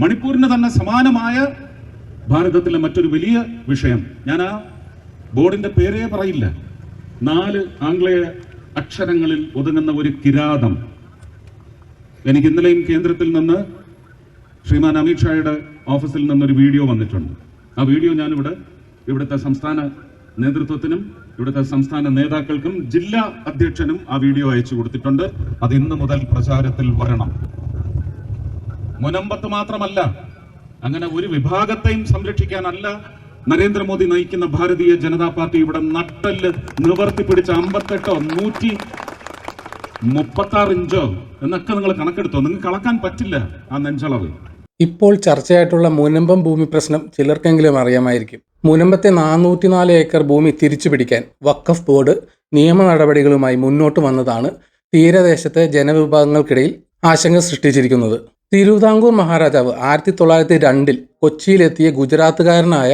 മണിപ്പൂരിന് തന്നെ സമാനമായ ഭാരതത്തിലെ മറ്റൊരു വലിയ വിഷയം, ഞാൻ ആ ബോർഡിന്റെ പേരേ പറയില്ല, 4 ആംഗ്ലേയ അക്ഷരങ്ങളിൽ ഒതുങ്ങുന്ന ഒരു കിരാതം. എനിക്ക് ഇന്നലെയും കേന്ദ്രത്തിൽ നിന്ന് ശ്രീമാൻ അമിത്ഷായുടെ ഓഫീസിൽ നിന്നൊരു വീഡിയോ വന്നിട്ടുണ്ട്. ആ വീഡിയോ ഞാനിവിടെ ഇവിടുത്തെ സംസ്ഥാന നേതൃത്വത്തിനും ഇവിടുത്തെ സംസ്ഥാന നേതാക്കൾക്കും ജില്ലാ അധ്യക്ഷനും ആ വീഡിയോ അയച്ചു കൊടുത്തിട്ടുണ്ട്. അത് ഇന്ന് മുതൽ പ്രചാരത്തിൽ വരണം. മുനമ്പത്ത് മാത്രമല്ല, അങ്ങനെ ഒരു വിഭാഗത്തെയും സംരക്ഷിക്കാനല്ല നരേന്ദ്രമോദി നയിക്കുന്ന ഭാരതീയ ജനതാ പാർട്ടി ഇവിടെ നട്ടല് നിവർത്തിപ്പിടിച്ച 58 136 ഇഞ്ചോ എന്നൊക്കെ നിങ്ങൾ കണക്കെടുത്തോ. നിങ്ങൾക്ക് അളക്കാൻ പറ്റില്ല ആ നെഞ്ചളവ്. ഇപ്പോൾ ചർച്ചയായിട്ടുള്ള മുനമ്പം ഭൂമി പ്രശ്നം ചിലർക്കെങ്കിലും അറിയാമായിരിക്കും. മുനമ്പത്തെ 404 ഏക്കർ ഭൂമി തിരിച്ചു പിടിക്കാൻ വഖഫ് ബോർഡ് നിയമ നടപടികളുമായി മുന്നോട്ട് വന്നതാണ് തീരദേശത്തെ ജനവിഭാഗങ്ങൾക്കിടയിൽ ആശങ്ക സൃഷ്ടിച്ചിരിക്കുന്നത്. തിരുവിതാംകൂർ മഹാരാജാവ് 1902 കൊച്ചിയിലെത്തിയ ഗുജറാത്തുകാരനായ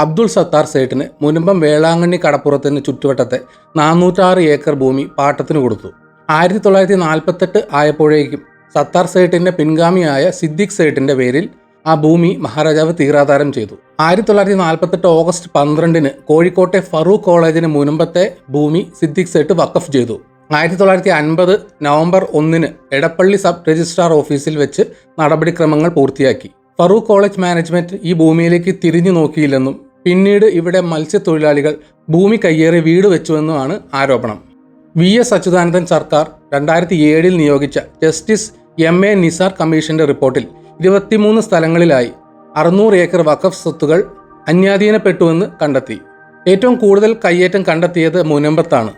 അബ്ദുൾ സത്താർ സേഠിന് മുനമ്പം വേളാങ്കണ്ണി കടപ്പുറത്തിന് ചുറ്റുവട്ടത്തെ 406 ഏക്കർ ഭൂമി പാട്ടത്തിന് കൊടുത്തു. 1948 ആയപ്പോഴേക്കും സത്താർ സേഠിന്റെ പിൻഗാമിയായ സിദ്ദിഖ് സേഠിന്റെ പേരിൽ ആ ഭൂമി മഹാരാജാവ് തീരാധാരം ചെയ്തു. 1948 ഓഗസ്റ്റ് 12 കോഴിക്കോട്ടെ ഫറൂഖ് കോളേജിന് മുനമ്പത്തെ ഭൂമി സിദ്ദിഖ് സേഠ് വഖഫ് ചെയ്തു. 1950 നവംബർ 1 എടപ്പള്ളി സബ് രജിസ്ട്രാർ ഓഫീസിൽ വെച്ച് നടപടിക്രമങ്ങൾ പൂർത്തിയാക്കി. ഫറൂഖ് കോളേജ് മാനേജ്മെന്റ് ഈ ഭൂമിയിലേക്ക് തിരിഞ്ഞു നോക്കിയില്ലെന്നും പിന്നീട് ഇവിടെ മത്സ്യത്തൊഴിലാളികൾ ഭൂമി കയ്യേറി വീട് വെച്ചുവെന്നുമാണ് ആരോപണം. VS അച്യുതാനന്ദൻ സർക്കാർ 2007 നിയോഗിച്ച ജസ്റ്റിസ് MA നിസാർ കമ്മീഷന്റെ റിപ്പോർട്ടിൽ 23 സ്ഥലങ്ങളിലായി 600 ഏക്കർ വഖഫ് സ്വത്തുകൾ അന്യാധീനപ്പെട്ടുവെന്ന് കണ്ടെത്തി. ഏറ്റവും കൂടുതൽ കയ്യേറ്റം കണ്ടെത്തിയത് മുനമ്പത്താണ്.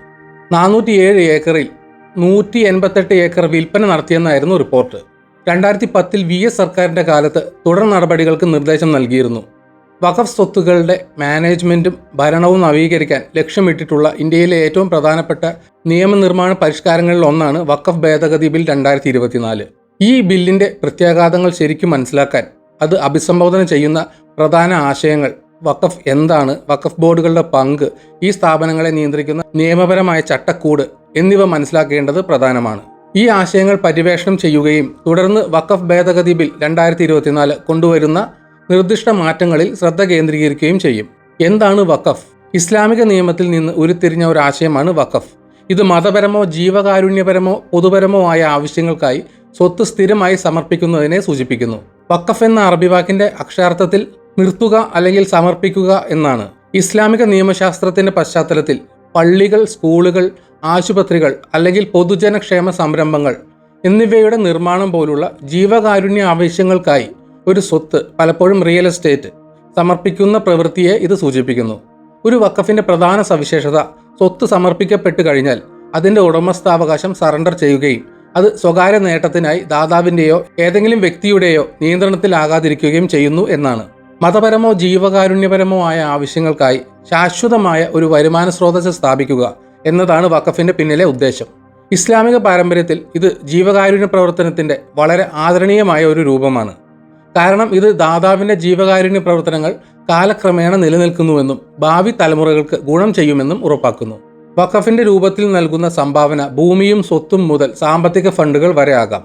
407 ഏക്കറിൽ 188 ഏക്കർ വിൽപ്പന നടത്തിയെന്നായിരുന്നു റിപ്പോർട്ട്. 2010 VS സർക്കാരിൻ്റെ കാലത്ത് തുടർ നടപടികൾക്ക് നിർദ്ദേശം നൽകിയിരുന്നു. വഖഫ് സ്വത്തുക്കളുടെ മാനേജ്മെൻറ്റും ഭരണവും നവീകരിക്കാൻ ലക്ഷ്യമിട്ടിട്ടുള്ള ഇന്ത്യയിലെ ഏറ്റവും പ്രധാനപ്പെട്ട നിയമനിർമ്മാണ പരിഷ്കാരങ്ങളിൽ ഒന്നാണ് വഖഫ് ഭേദഗതി ബിൽ 2024. ഈ ബില്ലിൻ്റെ പ്രത്യാഘാതങ്ങൾ ശരിക്കും മനസ്സിലാക്കാൻ അത് അഭിസംബോധന ചെയ്യുന്ന പ്രധാന ആശയങ്ങൾ, വഖഫ് എന്താണ്, വഖഫ് ബോർഡുകളുടെ പങ്ക്, ഈ സ്ഥാപനങ്ങളെ നിയന്ത്രിക്കുന്ന നിയമപരമായ ചട്ടക്കൂട് എന്നിവ മനസ്സിലാക്കേണ്ടത് പ്രധാനമാണ്. ഈ ആശയങ്ങൾ പര്യവേഷണം ചെയ്യുകയും തുടർന്ന് വഖഫ് ഭേദഗതി ബിൽ 2024 കൊണ്ടുവരുന്ന നിർദ്ദിഷ്ട മാറ്റങ്ങളിൽ ശ്രദ്ധ കേന്ദ്രീകരിക്കുകയും ചെയ്യും. എന്താണ് വഖഫ്? ഇസ്ലാമിക നിയമത്തിൽ നിന്ന് ഉരുത്തിരിഞ്ഞ ഒരു ആശയമാണ് വഖഫ്. ഇത് മതപരമോ ജീവകാരുണ്യപരമോ പൊതുപരമോ ആയ ആവശ്യങ്ങൾക്കായി സ്വത്ത് സ്ഥിരമായി സമർപ്പിക്കുന്നതിനെ സൂചിപ്പിക്കുന്നു. വഖഫ് എന്ന അറബി വാക്കിന്റെ അക്ഷരാർത്ഥത്തിൽ നിർത്തുക അല്ലെങ്കിൽ സമർപ്പിക്കുക എന്നാണ്. ഇസ്ലാമിക നിയമശാസ്ത്രത്തിന്റെ പശ്ചാത്തലത്തിൽ പള്ളികൾ, സ്കൂളുകൾ, ആശുപത്രികൾ അല്ലെങ്കിൽ പൊതുജനക്ഷേമ സംരംഭങ്ങൾ എന്നിവയുടെ നിർമ്മാണം പോലുള്ള ജീവകാരുണ്യ ആവശ്യങ്ങൾക്കായി ഒരു സ്വത്ത്, പലപ്പോഴും റിയൽ എസ്റ്റേറ്റ്, സമർപ്പിക്കുന്ന പ്രവൃത്തിയെ ഇത് സൂചിപ്പിക്കുന്നു. ഒരു വഖഫിന്റെ പ്രധാന സവിശേഷത സ്വത്ത് സമർപ്പിക്കപ്പെട്ടു കഴിഞ്ഞാൽ അതിന്റെ ഉടമസ്ഥാവകാശം സറണ്ടർ ചെയ്യുകയും അത് സ്വകാര്യ നേട്ടത്തിനായി ദാതാവിൻ്റെയോ ഏതെങ്കിലും വ്യക്തിയുടെയോ നിയന്ത്രണത്തിലാകാതിരിക്കുകയും ചെയ്യുന്നു എന്നാണ്. മതപരമോ ജീവകാരുണ്യപരമോ ആയ ആവശ്യങ്ങൾക്കായി ശാശ്വതമായ ഒരു വരുമാന സ്രോതസ് സ്ഥാപിക്കുക എന്നതാണ് വഖഫിന്റെ പിന്നിലെ ഉദ്ദേശം. ഇസ്ലാമിക പാരമ്പര്യത്തിൽ ഇത് ജീവകാരുണ്യ പ്രവർത്തനത്തിന്റെ വളരെ ആദരണീയമായ ഒരു രൂപമാണ്. കാരണം ഇത് ദാതാവിന്റെ ജീവകാരുണ്യ പ്രവർത്തനങ്ങൾ കാലക്രമേണ നിലനിൽക്കുന്നുവെന്നും ഭാവി തലമുറകൾക്ക് ഗുണം ചെയ്യുമെന്നും ഉറപ്പാക്കുന്നു. വഖഫിന്റെ രൂപത്തിൽ നൽകുന്ന സംഭാവന ഭൂമിയും സ്വത്തും മുതൽ സാമ്പത്തിക ഫണ്ടുകൾ വരെ ആകാം.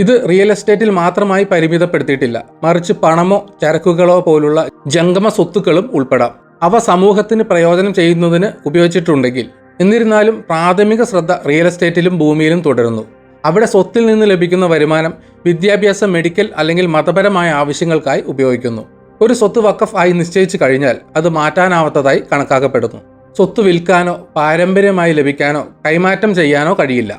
ഇത് റിയൽ എസ്റ്റേറ്റിൽ മാത്രമായി പരിമിതപ്പെടുത്തിയിട്ടില്ല, മറിച്ച് പണമോ ചരക്കുകളോ പോലുള്ള ജംഗമ സ്വത്തുക്കളും ഉൾപ്പെടാം. അവ സമൂഹത്തിന് പ്രയോജനം ചെയ്യുന്നതിന് ഉപയോഗിച്ചിട്ടുണ്ടെങ്കിൽ. എന്നിരുന്നാലും പ്രാഥമിക ശ്രദ്ധ റിയൽ എസ്റ്റേറ്റിലും ഭൂമിയിലും തുടരുന്നു. അവിടെ സ്വത്തിൽ നിന്ന് ലഭിക്കുന്ന വരുമാനം വിദ്യാഭ്യാസ, മെഡിക്കൽ അല്ലെങ്കിൽ മതപരമായ ആവശ്യങ്ങൾക്കായി ഉപയോഗിക്കുന്നു. ഒരു സ്വത്ത് വഖഫ് ആയി നിശ്ചയിച്ചു കഴിഞ്ഞാൽ അത് മാറ്റാനാവാത്തതായി കണക്കാക്കപ്പെടുന്നു. സ്വത്ത് വിൽക്കാനോ പാരമ്പര്യമായി ലഭിക്കാനോ കൈമാറ്റം ചെയ്യാനോ കഴിയില്ല.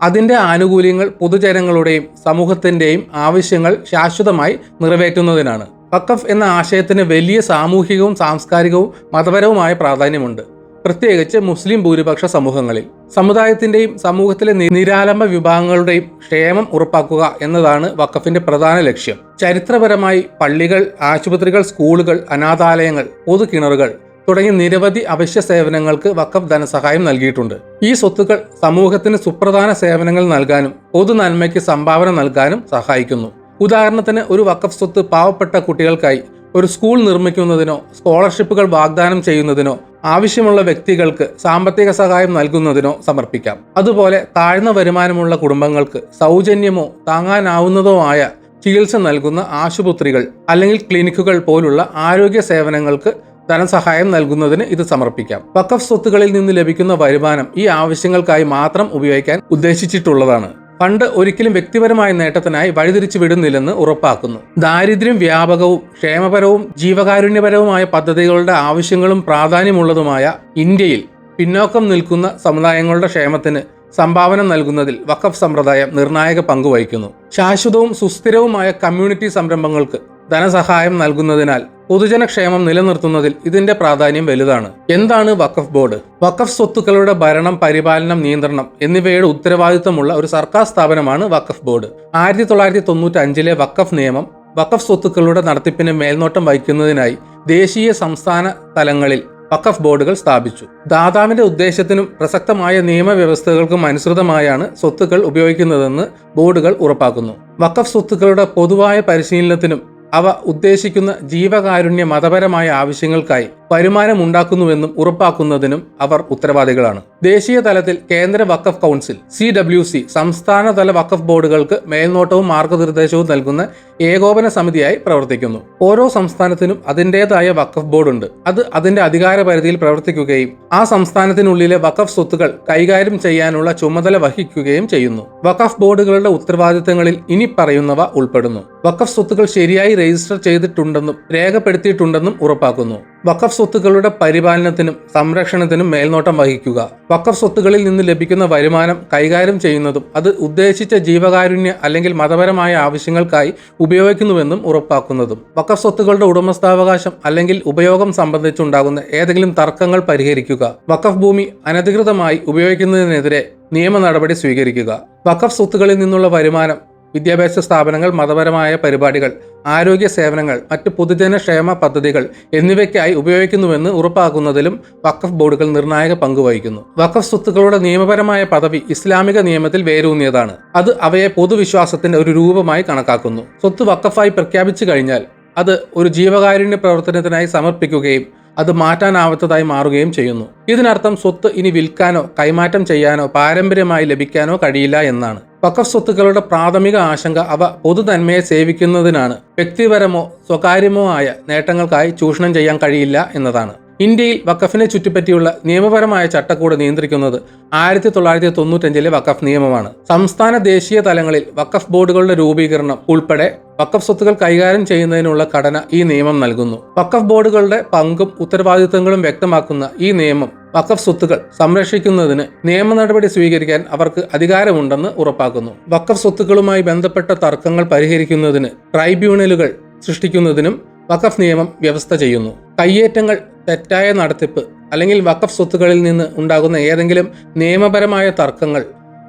അതിൻ്റെ ആനുകൂല്യങ്ങൾ പൊതുജനങ്ങളുടെയും സമൂഹത്തിൻ്റെയും ആവശ്യങ്ങൾ ശാശ്വതമായി നിറവേറ്റുന്നതിനാണ്. വഖഫ് എന്ന ആശയത്തിന് വലിയ സാമൂഹികവും സാംസ്കാരികവും മതപരവുമായ പ്രാധാന്യമുണ്ട്, പ്രത്യേകിച്ച് മുസ്ലിം ഭൂരിപക്ഷ സമൂഹങ്ങളിൽ. സമുദായത്തിൻ്റെയും സമൂഹത്തിലെ നിരാലംബ വിഭാഗങ്ങളുടെയും ക്ഷേമം ഉറപ്പാക്കുക എന്നതാണ് വഖഫിന്റെ പ്രധാന ലക്ഷ്യം. ചരിത്രപരമായി പള്ളികൾ, ആശുപത്രികൾ, സ്കൂളുകൾ, അനാഥാലയങ്ങൾ, പൊതുകിണറുകൾ തുടങ്ങിയ നിരവധി അവശ്യ സേവനങ്ങൾക്ക് വഖഫ് ധനസഹായം നൽകിയിട്ടുണ്ട്. ഈ സ്വത്തുക്കൾ സമൂഹത്തിന് സുപ്രധാന സേവനങ്ങൾ നൽകാനും പൊതു നന്മയ്ക്ക് സംഭാവന നൽകാനും സഹായിക്കുന്നു. ഉദാഹരണത്തിന്, ഒരു വഖഫ് സ്വത്ത് പാവപ്പെട്ട കുട്ടികൾക്കായി ഒരു സ്കൂൾ നിർമ്മിക്കുന്നതിനോ സ്കോളർഷിപ്പുകൾ വാഗ്ദാനം ചെയ്യുന്നതിനോ ആവശ്യമുള്ള വ്യക്തികൾക്ക് സാമ്പത്തിക സഹായം നൽകുന്നതിനോ സമർപ്പിക്കാം. അതുപോലെ താഴ്ന്ന വരുമാനമുള്ള കുടുംബങ്ങൾക്ക് സൗജന്യമോ താങ്ങാനാവുന്നതോ ആയ ചികിത്സ നൽകുന്ന ആശുപത്രികൾ അല്ലെങ്കിൽ ക്ലിനിക്കുകൾ പോലുള്ള ആരോഗ്യ സേവനങ്ങൾക്ക് ധനസഹായം നൽകുന്നതിന് ഇത് സമർപ്പിക്കാം. വഖഫ് സ്വത്തുകളിൽ നിന്ന് ലഭിക്കുന്ന വരുമാനം ഈ ആവശ്യങ്ങൾക്കായി മാത്രം ഉപയോഗിക്കാൻ ഉദ്ദേശിച്ചിട്ടുള്ളതാണ്. ഫണ്ട് ഒരിക്കലും വ്യക്തിപരമായ നേട്ടത്തിനായി വഴിതിരിച്ചു വിടുന്നില്ലെന്ന് ഉറപ്പാക്കുന്നു. ദാരിദ്ര്യം വ്യാപകവും ക്ഷേമപരവും ജീവകാരുണ്യപരവുമായ പദ്ധതികളുടെ ആവശ്യങ്ങളും പ്രാധാന്യമുള്ളതുമായ ഇന്ത്യയിൽ പിന്നോക്കം നിൽക്കുന്ന സമുദായങ്ങളുടെ ക്ഷേമത്തിന് സംഭാവന നൽകുന്നതിൽ വഖഫ് സമ്പ്രദായം നിർണായക പങ്കുവഹിക്കുന്നു. ശാശ്വതവും സുസ്ഥിരവുമായ കമ്മ്യൂണിറ്റി സംരംഭങ്ങൾക്ക് ധനസഹായം നൽകുന്നതിനാൽ പൊതുജനക്ഷേമം നിലനിർത്തുന്നതിൽ ഇതിന്റെ പ്രാധാന്യം വലുതാണ്. എന്താണ് വഖഫ് ബോർഡ്? വഖഫ് സ്വത്തുക്കളുടെ ഭരണം, പരിപാലനം, നിയന്ത്രണം എന്നിവയുടെ ഉത്തരവാദിത്തമുള്ള ഒരു സർക്കാർ സ്ഥാപനമാണ് വഖഫ് ബോർഡ്. 1995 വഖഫ് നിയമം വഖഫ് സ്വത്തുക്കളുടെ നടത്തിപ്പിന് മേൽനോട്ടം വഹിക്കുന്നതിനായി ദേശീയ, സംസ്ഥാന തലങ്ങളിൽ വഖഫ് ബോർഡുകൾ സ്ഥാപിച്ചു. ദാതാവിന്റെ ഉദ്ദേശത്തിനും പ്രസക്തമായ നിയമവ്യവസ്ഥകൾക്കും അനുസൃതമായാണ് സ്വത്തുക്കൾ ഉപയോഗിക്കുന്നതെന്ന് ബോർഡുകൾ ഉറപ്പാക്കുന്നു. വഖഫ് സ്വത്തുക്കളുടെ പൊതുവായ പരിശീലനത്തിനും അവ ഉദ്ദേശിക്കുന്ന ജീവകാരുണ്യ മതപരമായ ആവശ്യങ്ങൾക്കായി വരുമാനമുണ്ടാക്കുന്നുവെന്നും ഉറപ്പാക്കുന്നതിനും അവർ ഉത്തരവാദികളാണ്. ദേശീയ തലത്തിൽ കേന്ദ്ര വഖഫ് കൗൺസിൽ CWC സംസ്ഥാനതല വഖഫ് ബോർഡുകൾക്ക് മേൽനോട്ടവും മാർഗനിർദ്ദേശവും നൽകുന്ന ഏകോപന സമിതിയായി പ്രവർത്തിക്കുന്നു. ഓരോ സംസ്ഥാനത്തിനും അതിൻ്റെതായ വഖഫ് ബോർഡ് ഉണ്ട്. അത് അതിന്റെ അധികാര പരിധിയിൽ പ്രവർത്തിക്കുകയും ആ സംസ്ഥാനത്തിനുള്ളിലെ വഖഫ് സ്വത്തുക്കൾ കൈകാര്യം ചെയ്യാനുള്ള ചുമതല വഹിക്കുകയും ചെയ്യുന്നു. വഖഫ് ബോർഡുകളുടെ ഉത്തരവാദിത്തങ്ങളിൽ ഇനി പറയുന്നവ ഉൾപ്പെടുന്നു. വഖഫ് സ്വത്തുക്കൾ ശരിയായി രജിസ്റ്റർ ചെയ്തിട്ടുണ്ടെന്നും രേഖപ്പെടുത്തിയിട്ടുണ്ടെന്നും ഉറപ്പാക്കുന്നു. വഖഫ് സ്വത്തുക്കളുടെ പരിപാലനത്തിനും സംരക്ഷണത്തിനും മേൽനോട്ടം വഹിക്കുക. വഖഫ് സ്വത്തുകളിൽ നിന്ന് ലഭിക്കുന്ന വരുമാനം കൈകാര്യം ചെയ്യുന്നതും അത് ഉദ്ദേശിച്ച ജീവകാരുണ്യ അല്ലെങ്കിൽ മതപരമായ ആവശ്യങ്ങൾക്കായി ഉപയോഗിക്കുന്നുവെന്നും ഉറപ്പാക്കുന്നതും. വഖഫ് സ്വത്തുക്കളുടെ ഉടമസ്ഥാവകാശം അല്ലെങ്കിൽ ഉപയോഗം സംബന്ധിച്ചുണ്ടാകുന്ന ഏതെങ്കിലും തർക്കങ്ങൾ പരിഹരിക്കുക. വഖഫ് ഭൂമി അനധികൃതമായി ഉപയോഗിക്കുന്നതിനെതിരെ നിയമ നടപടി സ്വീകരിക്കുക. വഖഫ് സ്വത്തുകളിൽ നിന്നുള്ള വരുമാനം വിദ്യാഭ്യാസ സ്ഥാപനങ്ങൾ, മതപരമായ പരിപാടികൾ, ആരോഗ്യ സേവനങ്ങൾ, മറ്റ് പൊതുജനക്ഷേമ പദ്ധതികൾ എന്നിവയ്ക്കായി ഉപയോഗിക്കുന്നുവെന്ന് ഉറപ്പാക്കുന്നതിലും വഖഫ് ബോർഡുകൾ നിർണായക പങ്കുവഹിക്കുന്നു. വഖഫ് സ്വത്തുക്കളുടെ നിയമപരമായ പദവി ഇസ്ലാമിക നിയമത്തിൽ വേരൂന്നിയതാണ്. അത് അവയെ പൊതുവിശ്വാസത്തിന്റെ ഒരു രൂപമായി കണക്കാക്കുന്നു. സ്വത്ത് വഖഫായി പ്രഖ്യാപിച്ചു കഴിഞ്ഞാൽ അത് ഒരു ജീവകാരുണ്യ പ്രവർത്തനത്തിനായി സമർപ്പിക്കുകയും അത് മാറ്റാനാവാത്തതായി മാറുകയും ചെയ്യുന്നു. ഇതിനർത്ഥം സ്വത്ത് ഇനി വിൽക്കാനോ കൈമാറ്റം ചെയ്യാനോ പാരമ്പര്യമായി ലഭിക്കാനോ കഴിയില്ല എന്നാണ്. വഖഫ് സ്വത്തുക്കളുടെ പ്രാഥമിക ആശങ്ക അവ പൊതുനന്മയെ സേവിക്കുന്നതിനാണ്. വ്യക്തിപരമോ സ്വകാര്യമോ ആയ നേട്ടങ്ങൾക്കായി ചൂഷണം ചെയ്യാൻ കഴിയില്ല എന്നതാണ്. ഇന്ത്യയിൽ വഖഫിനെ ചുറ്റിപ്പറ്റിയുള്ള നിയമപരമായ ചട്ടക്കൂട് നിയന്ത്രിക്കുന്നത് 1995 വഖഫ് നിയമമാണ്. സംസ്ഥാന, ദേശീയ തലങ്ങളിൽ വഖഫ് ബോർഡുകളുടെ രൂപീകരണം ഉൾപ്പെടെ വഖഫ് സ്വത്തുക്കൾ കൈകാര്യം ചെയ്യുന്നതിനുള്ള ഘടന ഈ നിയമം നൽകുന്നു. വഖഫ് ബോർഡുകളുടെ പങ്കും ഉത്തരവാദിത്തങ്ങളും വ്യക്തമാക്കുന്ന ഈ നിയമം വഖഫ് സ്വത്തുക്കൾ സംരക്ഷിക്കുന്നതിന് നിയമ നടപടി സ്വീകരിക്കാൻ അവർക്ക് അധികാരമുണ്ടെന്ന് ഉറപ്പാക്കുന്നു. വഖഫ് സ്വത്തുക്കളുമായി ബന്ധപ്പെട്ട തർക്കങ്ങൾ പരിഹരിക്കുന്നതിന് ട്രൈബ്യൂണലുകൾ സൃഷ്ടിക്കുന്നതിനും വഖഫ് നിയമം വ്യവസ്ഥ ചെയ്യുന്നു. കയ്യേറ്റങ്ങൾ, തെറ്റായ നടത്തിപ്പ് അല്ലെങ്കിൽ വഖഫ് സ്വത്തുക്കളിൽ നിന്ന് ഉണ്ടാകുന്ന ഏതെങ്കിലും നിയമപരമായ തർക്കങ്ങൾ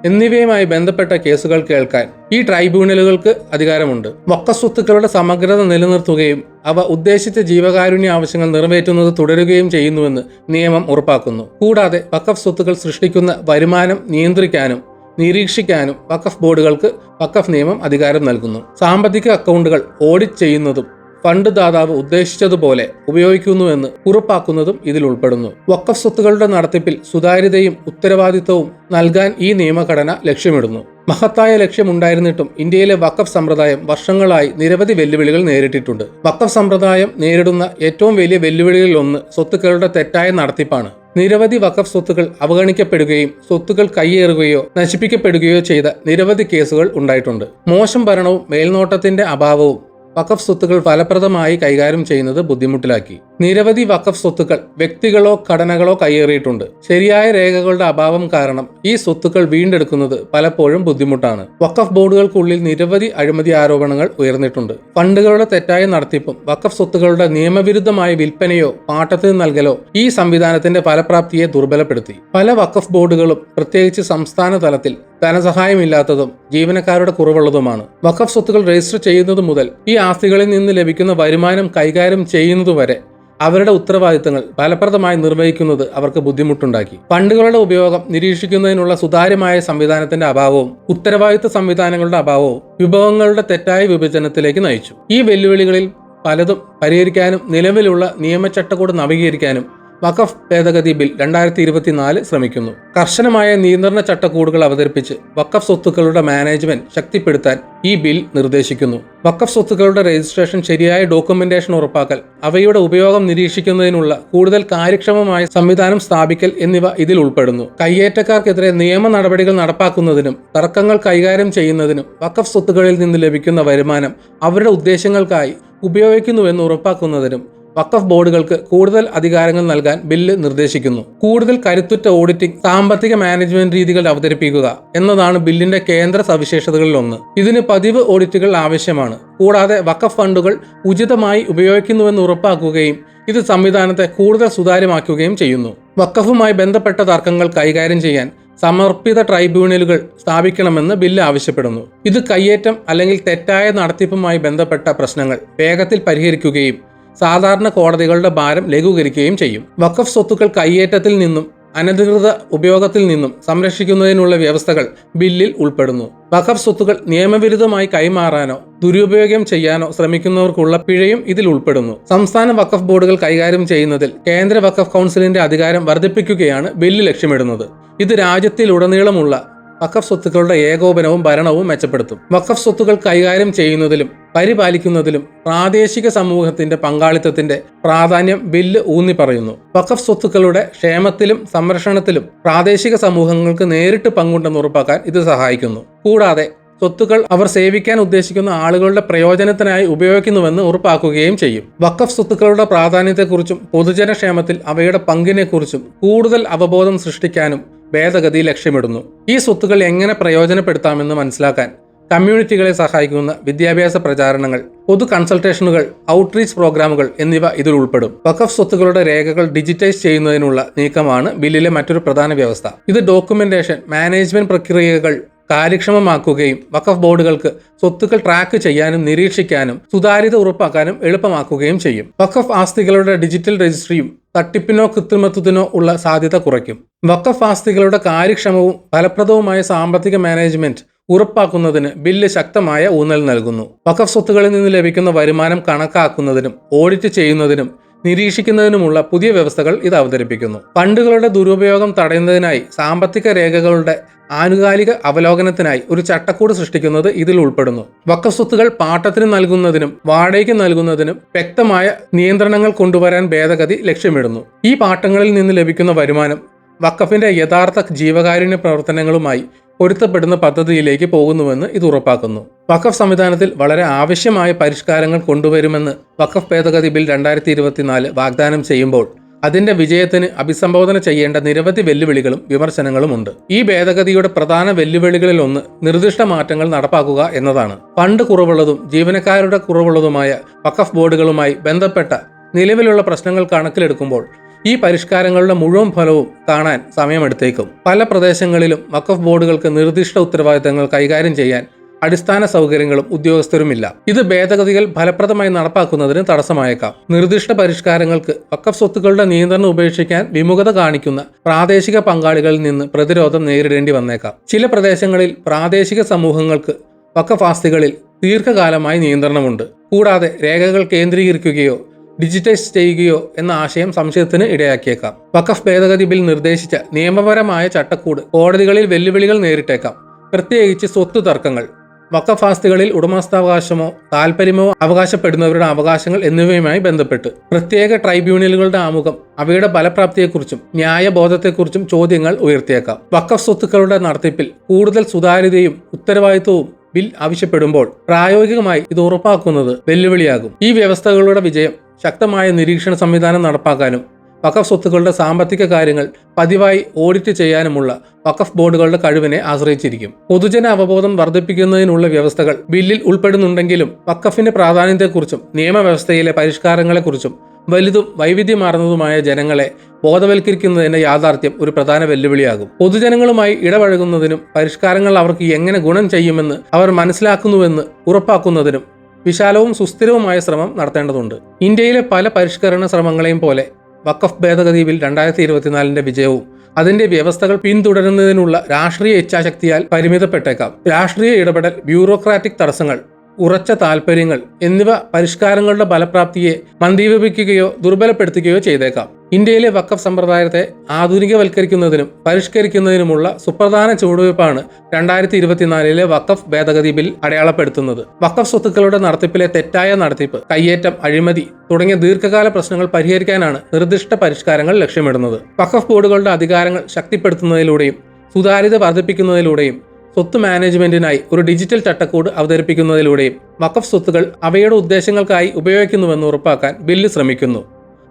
എന്നിവയുമായി ബന്ധപ്പെട്ട കേസുകൾ കേൾക്കാൻ ഈ ട്രൈബ്യൂണലുകൾക്ക് അധികാരമുണ്ട്. വഖഫ് സ്വത്തുക്കളുടെ സമഗ്രത നിലനിർത്തുകയും അവ ഉദ്ദേശിച്ച ജീവകാരുണ്യ ആവശ്യങ്ങൾ നിറവേറ്റുന്നത് തുടരുകയും ചെയ്യുന്നുവെന്ന് നിയമം ഉറപ്പാക്കുന്നു. കൂടാതെ വഖഫ് സ്വത്തുക്കൾ സൃഷ്ടിക്കുന്ന വരുമാനം നിയന്ത്രിക്കാനും നിരീക്ഷിക്കാനും വഖഫ് ബോർഡുകൾക്ക് വഖഫ് നിയമം അധികാരം നൽകുന്നു. സാമ്പത്തിക അക്കൗണ്ടുകൾ ഓഡിറ്റ് ചെയ്യുന്നതും ഫണ്ട് ദാതാവ് ഉദ്ദേശിച്ചതുപോലെ ഉപയോഗിക്കുന്നുവെന്ന് ഉറപ്പാക്കുന്നതും ഇതിൽ ഉൾപ്പെടുന്നു. വഖഫ് സ്വത്തുക്കളുടെ നടത്തിപ്പിൽ സുതാര്യതയും ഉത്തരവാദിത്തവും നൽകാൻ ഈ നിയമഘടന ലക്ഷ്യമിടുന്നു. മഹത്തായ ലക്ഷ്യമുണ്ടായിരുന്നിട്ടും ഇന്ത്യയിലെ വഖഫ് സമ്പ്രദായം വർഷങ്ങളായി നിരവധി വെല്ലുവിളികൾ നേരിട്ടിട്ടുണ്ട്. വഖഫ് സമ്പ്രദായം നേരിടുന്ന ഏറ്റവും വലിയ വെല്ലുവിളികളിൽ ഒന്ന് സ്വത്തുക്കളുടെ തെറ്റായ നടത്തിപ്പാണ്. നിരവധി വഖഫ് സ്വത്തുക്കൾ അവഗണിക്കപ്പെടുകയും സ്വത്തുക്കൾ കയ്യേറുകയോ നശിപ്പിക്കപ്പെടുകയോ ചെയ്ത നിരവധി കേസുകൾ ഉണ്ടായിട്ടുണ്ട്. മോശം ഭരണവും മേൽനോട്ടത്തിന്റെ അഭാവവും വഖഫ് സ്വത്തുക്കൾ ഫലപ്രദമായി കൈകാര്യം ചെയ്യുന്നത് ബുദ്ധിമുട്ടിലാക്കി. നിരവധി വഖഫ് സ്വത്തുക്കൾ വ്യക്തികളോ ഘടനകളോ കയ്യേറിയിട്ടുണ്ട്. ശരിയായ രേഖകളുടെ അഭാവം കാരണം ഈ സ്വത്തുക്കൾ വീണ്ടെടുക്കുന്നത് പലപ്പോഴും ബുദ്ധിമുട്ടാണ്. വഖഫ് ബോർഡുകൾക്കുള്ളിൽ നിരവധി അഴിമതി ആരോപണങ്ങൾ ഉയർന്നിട്ടുണ്ട്. ഫണ്ടുകളുടെ തെറ്റായ നടത്തിപ്പും വഖഫ് സ്വത്തുക്കളുടെ നിയമവിരുദ്ധമായ വിൽപ്പനയോ പാട്ടത്തിന് നൽകലോ ഈ സംവിധാനത്തിന്റെ ഫലപ്രാപ്തിയെ ദുർബലപ്പെടുത്തി. പല വഖഫ് ബോർഡുകളും പ്രത്യേകിച്ച് സംസ്ഥാന തലത്തിൽ ധനസഹായമില്ലാത്തതും ജീവനക്കാരുടെ കുറവുള്ളതുമാണ്. വഖഫ് സ്വത്തുക്കൾ രജിസ്റ്റർ ചെയ്യുന്നത് മുതൽ ഈ ആസ്തികളിൽ നിന്ന് ലഭിക്കുന്ന വരുമാനം കൈകാര്യം ചെയ്യുന്നതുവരെ അവരുടെ ഉത്തരവാദിത്തങ്ങൾ ഫലപ്രദമായി നിർവഹിക്കുന്നത് അവർക്ക് ബുദ്ധിമുട്ടുണ്ടാക്കി. ഫണ്ടുകളുടെ ഉപയോഗം നിരീക്ഷിക്കുന്നതിനുള്ള സുതാര്യമായ സംവിധാനത്തിന്റെ അഭാവവും ഉത്തരവാദിത്ത സംവിധാനങ്ങളുടെ അഭാവവും വിഭവങ്ങളുടെ തെറ്റായ വിഭജനത്തിലേക്ക് നയിച്ചു. ഈ വെല്ലുവിളികളിൽ പലതും പരിഹരിക്കാനും നിലവിലുള്ള നിയമചട്ടക്കൂട് നവീകരിക്കാനും വഖഫ് ഭേദഗതി ബിൽ 2024 ശ്രമിക്കുന്നു. കർശനമായ നിയന്ത്രണ ചട്ടക്കൂടുകൾ അവതരിപ്പിച്ച് വഖഫ് സ്വത്തുക്കളുടെ മാനേജ്മെന്റ് ശക്തിപ്പെടുത്താൻ ഈ ബിൽ നിർദ്ദേശിക്കുന്നു. വഖഫ് സ്വത്തുക്കളുടെ രജിസ്ട്രേഷൻ, ശരിയായ ഡോക്യുമെന്റേഷൻ ഉറപ്പാക്കൽ, അവയുടെ ഉപയോഗം നിരീക്ഷിക്കുന്നതിനുള്ള കൂടുതൽ കാര്യക്ഷമമായ സംവിധാനം സ്ഥാപിക്കൽ എന്നിവ ഇതിൽ ഉൾപ്പെടുന്നു. കയ്യേറ്റക്കാർക്കെതിരെ നിയമ നടപടികൾ നടപ്പാക്കുന്നതിനും തർക്കങ്ങൾ കൈകാര്യം ചെയ്യുന്നതിനും വഖഫ് സ്വത്തുക്കളിൽ നിന്ന് ലഭിക്കുന്ന വരുമാനം അവരുടെ ഉദ്ദേശങ്ങൾക്കായി ഉപയോഗിക്കുന്നുവെന്ന് ഉറപ്പാക്കുന്നതിനും വഖഫ് ബോർഡുകൾക്ക് കൂടുതൽ അധികാരങ്ങൾ നൽകാൻ ബില്ല് നിർദ്ദേശിക്കുന്നു. കൂടുതൽ കരുത്തുറ്റ ഓഡിറ്റിംഗ്, സാമ്പത്തിക മാനേജ്മെന്റ് രീതികൾ അവതരിപ്പിക്കുക എന്നതാണ് ബില്ലിന്റെ കേന്ദ്ര സവിശേഷതകളിലൊന്ന്. ഇതിന് പതിവ് ഓഡിറ്റുകൾ ആവശ്യമാണ്. കൂടാതെ വഖഫ് ഫണ്ടുകൾ ഉചിതമായി ഉപയോഗിക്കുന്നുവെന്ന് ഉറപ്പാക്കുകയും ഇത് സംവിധാനത്തെ കൂടുതൽ സുതാര്യമാക്കുകയും ചെയ്യുന്നു. വഖഫുമായി ബന്ധപ്പെട്ട തർക്കങ്ങൾ കൈകാര്യം ചെയ്യാൻ സമർപ്പിത ട്രൈബ്യൂണലുകൾ സ്ഥാപിക്കണമെന്ന് ബില്ല് ആവശ്യപ്പെടുന്നു. ഇത് കയ്യേറ്റം അല്ലെങ്കിൽ തെറ്റായ നടത്തിപ്പുമായി ബന്ധപ്പെട്ട പ്രശ്നങ്ങൾ വേഗത്തിൽ പരിഹരിക്കുകയും സാധാരണ കോടതികളുടെ ഭാരം ലഘൂകരിക്കുകയും ചെയ്യും. വഖഫ് സ്വത്തുക്കൾ കയ്യേറ്റത്തിൽ നിന്നും അനധികൃത ഉപയോഗത്തിൽ നിന്നും സംരക്ഷിക്കുന്നതിനുള്ള വ്യവസ്ഥകൾ ബില്ലിൽ ഉൾപ്പെടുന്നു. വഖഫ് സ്വത്തുക്കൾ നിയമവിരുദ്ധമായി കൈമാറാനോ ദുരുപയോഗം ചെയ്യാനോ ശ്രമിക്കുന്നവർക്കുള്ള പിഴയും ഇതിൽ ഉൾപ്പെടുന്നു. സംസ്ഥാന വഖഫ് ബോർഡുകൾ കൈകാര്യം ചെയ്യുന്നതിൽ കേന്ദ്ര വഖഫ് കൗൺസിലിന്റെ അധികാരം വർദ്ധിപ്പിക്കുകയാണ് ബില്ല് ലക്ഷ്യമിടുന്നത്. ഇത് രാജ്യത്തിലുടനീളമുള്ള വഖഫ് സ്വത്തുക്കളുടെ ഏകോപനവും ഭരണവും മെച്ചപ്പെടുത്തും. വഖഫ് സ്വത്തുക്കൾ കൈകാര്യം ചെയ്യുന്നതിലും പരിപാലിക്കുന്നതിലും പ്രാദേശിക സമൂഹത്തിന്റെ പങ്കാളിത്തത്തിന്റെ പ്രാധാന്യം ബില്ല് ഊന്നി പറയുന്നു. വഖഫ് സ്വത്തുക്കളുടെ ക്ഷേമത്തിലും സംരക്ഷണത്തിലും പ്രാദേശിക സമൂഹങ്ങൾക്ക് നേരിട്ട് പങ്കുണ്ടെന്ന് ഉറപ്പാക്കാൻ ഇത് സഹായിക്കുന്നു. കൂടാതെ സ്വത്തുക്കൾ അവർ സേവിക്കാൻ ഉദ്ദേശിക്കുന്ന ആളുകളുടെ പ്രയോജനത്തിനായി ഉപയോഗിക്കുന്നുവെന്ന് ഉറപ്പാക്കുകയും ചെയ്യും. വഖഫ് സ്വത്തുക്കളുടെ പ്രാധാന്യത്തെക്കുറിച്ചും പൊതുജനക്ഷേമത്തിൽ അവയുടെ പങ്കിനെക്കുറിച്ചും കൂടുതൽ അവബോധം സൃഷ്ടിക്കാനും ഭേദഗതി ലക്ഷ്യമിടുന്നു. ഈ സ്വത്തുക്കൾ എങ്ങനെ പ്രയോജനപ്പെടുത്താമെന്ന് മനസ്സിലാക്കാൻ കമ്മ്യൂണിറ്റികളെ സഹായിക്കുന്ന വിദ്യാഭ്യാസ പ്രചാരണങ്ങൾ, പൊതു കൺസൾട്ടേഷനുകൾ, ഔട്ട്റീച്ച് പ്രോഗ്രാമുകൾ എന്നിവ ഇതിൽ ഉൾപ്പെടും. വഖഫ് സ്വത്തുക്കളുടെ രേഖകൾ ഡിജിറ്റൈസ് ചെയ്യുന്നതിനുള്ള നീക്കമാണ് ബില്ലിലെ മറ്റൊരു പ്രധാന വ്യവസ്ഥ. ഇത് ഡോക്യുമെന്റേഷൻ, മാനേജ്മെന്റ് പ്രക്രിയകൾ കാര്യക്ഷമമാക്കുകയും വഖഫ് ബോർഡുകൾക്ക് സ്വത്തുക്കൾ ട്രാക്ക് ചെയ്യാനും നിരീക്ഷിക്കാനും സുതാര്യത ഉറപ്പാക്കാനും എളുപ്പമാക്കുകയും ചെയ്യും. വഖഫ് ആസ്തികളുടെ ഡിജിറ്റൽ രജിസ്ട്രിയും തട്ടിപ്പിനോ കൃത്രിമത്വത്തിനോ ഉള്ള സാധ്യത കുറയ്ക്കും. വഖഫ് ആസ്തികളുടെ കാര്യക്ഷമവും ഫലപ്രദവുമായ സാമ്പത്തിക മാനേജ്മെന്റ് ഉറപ്പാക്കുന്നതിന് ബില്ല് ശക്തമായ ഊന്നൽ നൽകുന്നു. വഖഫ് സ്വത്തുക്കളിൽ നിന്ന് ലഭിക്കുന്ന വരുമാനം കണക്കാക്കുന്നതിനും ഓഡിറ്റ് ചെയ്യുന്നതിനും നിരീക്ഷിക്കുന്നതിനുമുള്ള പുതിയ വ്യവസ്ഥകൾ ഇത് അവതരിപ്പിക്കുന്നു. ഫണ്ടുകളുടെ ദുരുപയോഗം തടയുന്നതിനായി സാമ്പത്തിക രേഖകളുടെ ആനുകാലിക അവലോകനത്തിനായി ഒരു ചട്ടക്കൂട് സൃഷ്ടിക്കുന്നത് ഇതിൽ ഉൾപ്പെടുന്നു. വഖഫ് സ്വത്തുക്കൾ പാട്ടത്തിന് നൽകുന്നതിനും വാടകയ്ക്ക് നൽകുന്നതിനും വ്യക്തമായ നിയന്ത്രണങ്ങൾ കൊണ്ടുവരാൻ ഭേദഗതി ലക്ഷ്യമിടുന്നു. ഈ പാട്ടങ്ങളിൽ നിന്ന് ലഭിക്കുന്ന വരുമാനം വഖഫിന്റെ യഥാർത്ഥ ജീവകാരുണ്യ പ്രവർത്തനങ്ങളുമായി പൊരുത്തപ്പെടുന്ന പദ്ധതിയിലേക്ക് പോകുന്നുവെന്ന് ഇത് ഉറപ്പാക്കുന്നു. വഖഫ് സംവിധാനത്തിൽ വളരെ ആവശ്യമായ പരിഷ്കാരങ്ങൾ കൊണ്ടുവരുമെന്ന് വഖഫ് ഭേദഗതി ബിൽ 2024 വാഗ്ദാനം ചെയ്യുമ്പോൾ അതിന്റെ വിജയത്തിന് അഭിസംബോധന ചെയ്യേണ്ട നിരവധി വെല്ലുവിളികളും വിമർശനങ്ങളും ഉണ്ട്. ഈ ഭേദഗതിയുടെ പ്രധാന വെല്ലുവിളികളിൽ ഒന്ന് നിർദ്ദിഷ്ട മാറ്റങ്ങൾ നടപ്പാക്കുക എന്നതാണ്. ഫണ്ട് കുറവുള്ളതും ജീവനക്കാരുടെ കുറവുള്ളതുമായ വഖഫ് ബോർഡുകളുമായി ബന്ധപ്പെട്ട നിലവിലുള്ള പ്രശ്നങ്ങൾ കണക്കിലെടുക്കുമ്പോൾ ഈ പരിഷ്കാരങ്ങളുടെ മുഴുവൻ ഫലവും കാണാൻ സമയമെടുത്തേക്കും. പല പ്രദേശങ്ങളിലും വഖഫ് ബോർഡുകൾക്ക് നിർദ്ദിഷ്ട ഉത്തരവാദിത്തങ്ങൾ കൈകാര്യം ചെയ്യാൻ അടിസ്ഥാന സൗകര്യങ്ങളും ഉദ്യോഗസ്ഥരുമില്ല. ഇത് ഭേദഗതികൾ ഫലപ്രദമായി നടപ്പാക്കുന്നതിന് തടസ്സമായേക്കാം. നിർദ്ദിഷ്ട പരിഷ്കാരങ്ങൾക്ക് വഖഫ് സ്വത്തുക്കളുടെ നിയന്ത്രണം ഉപേക്ഷിക്കാൻ വിമുഖത കാണിക്കുന്ന പ്രാദേശിക പങ്കാളികളിൽ നിന്ന് പ്രതിരോധം നേരിടേണ്ടി വന്നേക്കാം. ചില പ്രദേശങ്ങളിൽ പ്രാദേശിക സമൂഹങ്ങൾക്ക് വഖഫ് ആസ്തികളിൽ ദീർഘകാലമായി നിയന്ത്രണമുണ്ട്. കൂടാതെ രേഖകൾ കേന്ദ്രീകരിക്കുകയോ ഡിജിറ്റൈസ് ചെയ്യുകയോ എന്ന ആശയം സംശയത്തിന് ഇടയാക്കിയേക്കാം. വഖഫ് ഭേദഗതി ബിൽ നിർദ്ദേശിച്ച നിയമപരമായ ചട്ടക്കൂട് കോടതികളിൽ വെല്ലുവിളികൾ നേരിട്ടേക്കാം. പ്രത്യേകിച്ച് സ്വത്ത് തർക്കങ്ങൾ, വഖഫ് ആസ്തികളിൽ ഉടമസ്ഥാവകാശമോ താൽപ്പര്യമോ അവകാശപ്പെടുന്നവരുടെ അവകാശങ്ങൾ എന്നിവയുമായി ബന്ധപ്പെട്ട് പ്രത്യേക ട്രൈബ്യൂണലുകളുടെ ആമുഖം അവയുടെ ഫലപ്രാപ്തിയെക്കുറിച്ചും ന്യായബോധത്തെക്കുറിച്ചും ചോദ്യങ്ങൾ ഉയർത്തിയേക്കാം. വഖഫ് സ്വത്തുക്കളുടെ നടത്തിപ്പിൽ കൂടുതൽ സുതാര്യതയും ഉത്തരവാദിത്വവും ബിൽ ആവശ്യപ്പെടുമ്പോൾ പ്രായോഗികമായി ഇത് ഉറപ്പാക്കുന്നത് വെല്ലുവിളിയാകും. ഈ വ്യവസ്ഥകളുടെ വിജയം ശക്തമായ നിരീക്ഷണ സംവിധാനം നടപ്പാക്കാനും വഖഫ് സ്വത്തുക്കളുടെ സാമ്പത്തിക കാര്യങ്ങൾ പതിവായി ഓഡിറ്റ് ചെയ്യാനുമുള്ള വഖഫ് ബോർഡുകളുടെ കഴിവിനെ ആശ്രയിച്ചിരിക്കും. പൊതുജന അവബോധം വർദ്ധിപ്പിക്കുന്നതിനുള്ള വ്യവസ്ഥകൾ ബില്ലിൽ ഉൾപ്പെടുന്നുണ്ടെങ്കിലും വഖഫിന്റെ പ്രാധാന്യത്തെക്കുറിച്ചും നിയമവ്യവസ്ഥയിലെ പരിഷ്കാരങ്ങളെക്കുറിച്ചും വലുതും വൈവിധ്യമാർന്നതുമായ ജനങ്ങളെ ബോധവൽക്കരിക്കുന്നതിന്റെ യാഥാർത്ഥ്യം ഒരു പ്രധാന വെല്ലുവിളിയാകും. പൊതുജനങ്ങളുമായി ഇടപഴകുന്നതിനും പരിഷ്കാരങ്ങൾ അവർക്ക് എങ്ങനെ ഗുണം ചെയ്യുമെന്ന് അവർ മനസ്സിലാക്കുന്നുവെന്ന് ഉറപ്പാക്കുന്നതിനും വിശാലവും സുസ്ഥിരവുമായ ശ്രമം നടത്തേണ്ടതുണ്ട്. ഇന്ത്യയിലെ പല പരിഷ്കരണ ശ്രമങ്ങളെയും പോലെ വഖഫ് ഭേദഗതി ബിൽ 2024 വിജയവും അതിന്റെ വ്യവസ്ഥകൾ പിന്തുടരുന്നതിനുള്ള രാഷ്ട്രീയ ഇച്ഛാശക്തിയാൽ പരിമിതപ്പെട്ടേക്കാം. രാഷ്ട്രീയ ഇടപെടൽ, ബ്യൂറോക്രാറ്റിക് തടസ്സങ്ങൾ, ഉറച്ച താൽപ്പര്യങ്ങൾ എന്നിവ പരിഷ്കാരങ്ങളുടെ ഫലപ്രാപ്തിയെ മന്ദീഭവിക്കുകയോ ദുർബലപ്പെടുത്തുകയോ ചെയ്തേക്കാം. ഇന്ത്യയിലെ വഖഫ് സമ്പ്രദായത്തെ ആധുനികവൽക്കരിക്കുന്നതിനും പരിഷ്കരിക്കുന്നതിനുമുള്ള സുപ്രധാന ചുവടുവയ്പ്പാണ് 2024 വഖഫ് ഭേദഗതി ബിൽ അടയാളപ്പെടുത്തുന്നത്. വഖഫ് സ്വത്തുക്കളുടെ നടത്തിപ്പിലെ തെറ്റായ നടത്തിപ്പ്, കയ്യേറ്റം, അഴിമതി തുടങ്ങിയ ദീർഘകാല പ്രശ്നങ്ങൾ പരിഹരിക്കാനാണ് നിർദ്ദിഷ്ട പരിഷ്കാരങ്ങൾ ലക്ഷ്യമിടുന്നത്. വഖഫ് ബോർഡുകളുടെ അധികാരങ്ങൾ ശക്തിപ്പെടുത്തുന്നതിലൂടെയും സുതാര്യത വർദ്ധിപ്പിക്കുന്നതിലൂടെയും സ്വത്ത് മാനേജ്മെന്റിനായി ഒരു ഡിജിറ്റൽ ചട്ടക്കൂട് അവതരിപ്പിക്കുന്നതിലൂടെയും വഖഫ് സ്വത്തുകൾ അവയുടെ ഉദ്ദേശങ്ങൾക്കായി ഉപയോഗിക്കുന്നുവെന്ന് ഉറപ്പാക്കാൻ ബില്ല് ശ്രമിക്കുന്നു.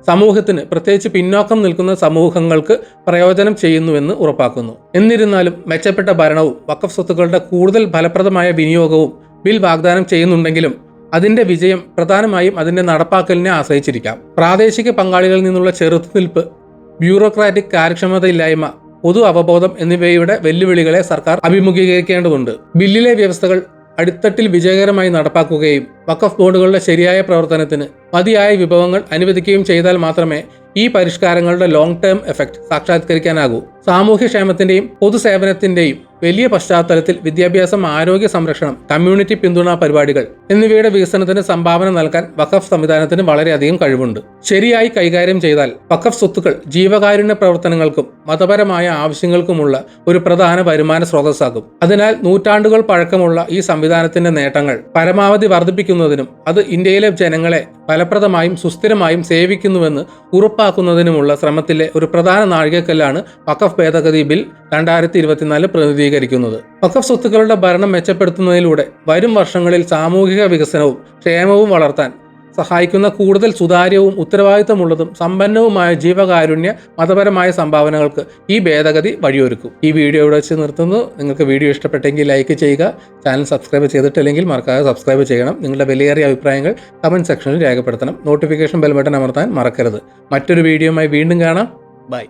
സമൂഹത്തിന്, പ്രത്യേകിച്ച് പിന്നോക്കം നിൽക്കുന്ന സമൂഹങ്ങൾക്ക് പ്രയോജനം ചെയ്യുന്നുവെന്ന് ഉറപ്പാക്കുന്നു. എന്നിരുന്നാലും മെച്ചപ്പെട്ട ഭരണവും വഖഫ് സ്വത്തുക്കളുടെ കൂടുതൽ ഫലപ്രദമായ വിനിയോഗവും ബിൽ വാഗ്ദാനം ചെയ്യുന്നുണ്ടെങ്കിലും അതിന്റെ വിജയം പ്രധാനമായും അതിന്റെ നടപ്പാക്കലിനെ ആശ്രയിച്ചിരിക്കാം. പ്രാദേശിക പങ്കാളികളിൽ നിന്നുള്ള ചെറുത്തുനിൽപ്പ്, ബ്യൂറോക്രാറ്റിക് കാര്യക്ഷമതയില്ലായ്മ, പൊതു അവബോധം എന്നിവയുടെ വെല്ലുവിളികളെ സർക്കാർ അഭിമുഖീകരിക്കേണ്ടതുണ്ട്. ബില്ലിലെ വ്യവസ്ഥകൾ അടിത്തട്ടിൽ വിജയകരമായി നടപ്പാക്കുകയും വഖഫ് ബോർഡുകളുടെ ശരിയായ പ്രവർത്തനത്തിന് മതിയായ വിഭവങ്ങൾ അനുവദിക്കുകയും ചെയ്താൽ മാത്രമേ ഈ പരിഷ്കാരങ്ങളുടെ ലോങ് ടേം എഫക്റ്റ് സാക്ഷാത്കരിക്കാനാകൂ. സാമൂഹ്യക്ഷേമത്തിന്റെയും പൊതുസേവനത്തിന്റെയും വലിയ പശ്ചാത്തലത്തിൽ വിദ്യാഭ്യാസം, ആരോഗ്യ സംരക്ഷണം, കമ്മ്യൂണിറ്റി പിന്തുണാ പരിപാടികൾ എന്നിവയുടെ വികസനത്തിന് സംഭാവന നൽകാൻ വഖഫ് സംവിധാനത്തിന് വളരെയധികം കഴിവുണ്ട്. ശരിയായി കൈകാര്യം ചെയ്താൽ വഖഫ് സ്വത്തുക്കൾ ജീവകാരുണ്യ പ്രവർത്തനങ്ങൾക്കും മതപരമായ ആവശ്യങ്ങൾക്കുമുള്ള ഒരു പ്രധാന വരുമാന സ്രോതസ്സാകും. അതിനാൽ നൂറ്റാണ്ടുകൾ പഴക്കമുള്ള ഈ സംവിധാനത്തിന്റെ നേട്ടങ്ങൾ പരമാവധി വർദ്ധിപ്പിക്കുന്നതിനും അത് ഇന്ത്യയിലെ ജനങ്ങളെ ഫലപ്രദമായും സുസ്ഥിരമായും സേവിക്കുന്നുവെന്ന് ഉറപ്പാക്കുന്നതിനുമുള്ള ശ്രമത്തിലെ ഒരു പ്രധാന നാഴികക്കല്ലാണ് വഖഫ് ഭേദഗതി ബിൽ 2024 പ്രതിനിധീകരിക്കുന്നത്. വഖഫ് സ്വത്തുക്കളുടെ ഭരണം മെച്ചപ്പെടുത്തുന്നതിലൂടെ വരും വർഷങ്ങളിൽ സാമൂഹിക വികസനവും ക്ഷേമവും വളർത്താൻ സഹായിക്കുന്ന കൂടുതൽ സുതാര്യവും ഉത്തരവാദിത്തമുള്ളതും സമ്പന്നവുമായ ജീവകാരുണ്യ മതപരമായ സംഭാവനകൾക്ക് ഈ ഭേദഗതി വഴിയൊരുക്കും. ഈ വീഡിയോ ഇവിടെ വെച്ച് നിർത്തുന്നു. നിങ്ങൾക്ക് വീഡിയോ ഇഷ്ടപ്പെട്ടെങ്കിൽ ലൈക്ക് ചെയ്യുക. ചാനൽ സബ്സ്ക്രൈബ് ചെയ്തിട്ടില്ലെങ്കിൽ മറക്കാതെ സബ്സ്ക്രൈബ് ചെയ്യണം. നിങ്ങളുടെ വിലയേറിയ അഭിപ്രായങ്ങൾ കമന്റ് സെക്ഷനിൽ രേഖപ്പെടുത്തണം. നോട്ടിഫിക്കേഷൻ ബെൽ ബട്ടൺ അമർത്താൻ മറക്കരുത്. മറ്റൊരു വീഡിയോയുമായി വീണ്ടും കാണാം. ബൈ.